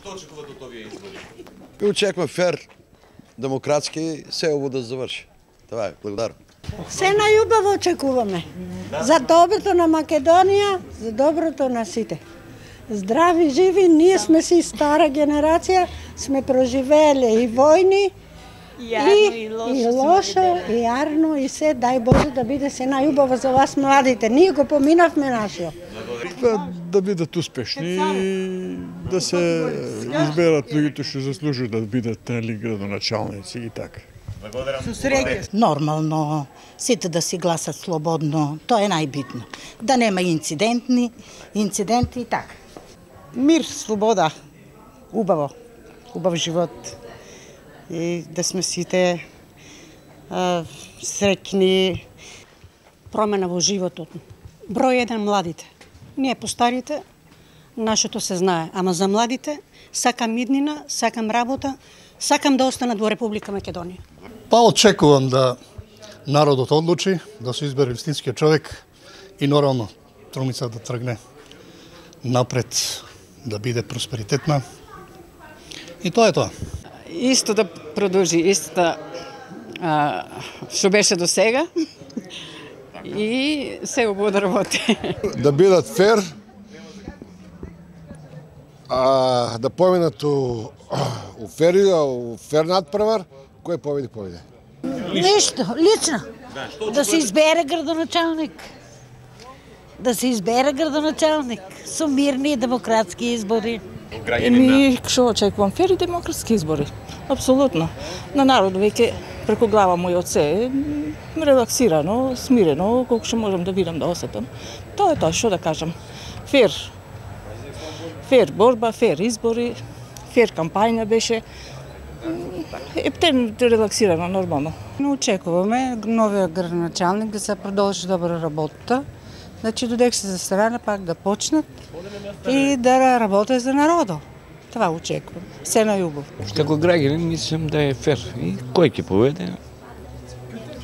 Што очекувате од овие избори? Очекуваме фер, демократски, се ово да заврши. Това е, благодарам. Се најубаво очекуваме. За доброто на Македонија, за доброто на сите. Здрави, живи, ние сме си стара генерација, сме проживееле и војни, и лошо, и јарно, и се, дај Боже да биде се најубаво за вас младите. Ние го поминавме нашиот. Да бидат успешни и да се изберат луѓето што заслужуваат да бидат градоначалници и така. Нормално, сите да си гласат слободно, тоа е најбитно. Да нема инциденти и така. Мир, слобода, убаво, убав живот. И да сме сите среќни. Промена во животот. Број 1 младите. Ние постарите, нашето се знае, ама за младите сакам иднина, сакам работа, сакам да останат во Република Македонија. Па очекувам да народот одлучи, да се избере вистинскиот човек и нормално Струмица да тргне напред, да биде просперитетна. И тоа е тоа. Исто да продолжи истата што беше до сега и се убаво да работи. Да бидат фер, да поминат у фер надпревар, кој победи. Ништо, лично. Да се избере градоначалник. Да се избере градоначалник со мирни и демократски избори. Што очекувам? Фер и демократски избори. Апсолутно. На народот веќе преку глава му и од се релаксирано, смирено, колку што можам да видам да осетам. Тоа е тоа, што да кажам. Фер. Фер борба, фер избори, фер кампања беше. Ептен релаксирано, нормално. Очекуваме новиот градоначалник да се продолжи добра работа. Значи, додека се за страна пак да почнат и да работят за народот. Това очекувам. Се најубаво. Како граѓанин мислам да е фер. И кој ќе поведе?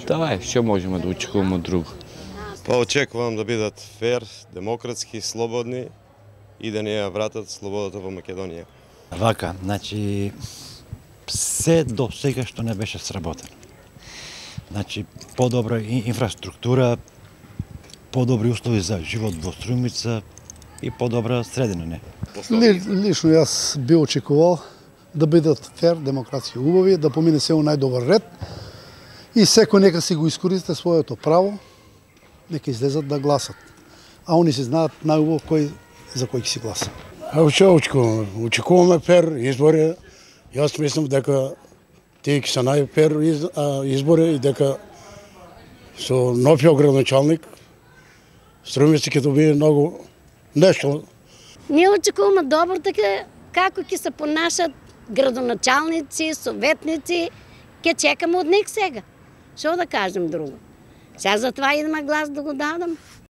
Това е, што можеме да очекуваме од друго. Па очекувам да бидат фер, демократски, слободни и да не ја вратат слободата во Македонија. Вака, значи, се до сега што не беше сработено. Значи, подобра инфраструктура, подобри услови за живот во Струмица и подобра средина, не? Лично јас би очекувал да бидат фер, демократски убави, да помине се у најдобар ред и секој нека си го искористи своето право, нека излезат да гласат. А они се знаат најубаво за кој ќе си гласа. Што очекуваме? Очекуваме фер избори. Јас мислам дека тие ќе се најфер избори и дека со новиот градоначалник Струмица ќе добие многу нешто. Ние очекуваме добро така како ќе се понашат градоначалници, советници, ќе чекаме од них сега. Што да кажем друго? Сега затоа идеме глас да го дадам.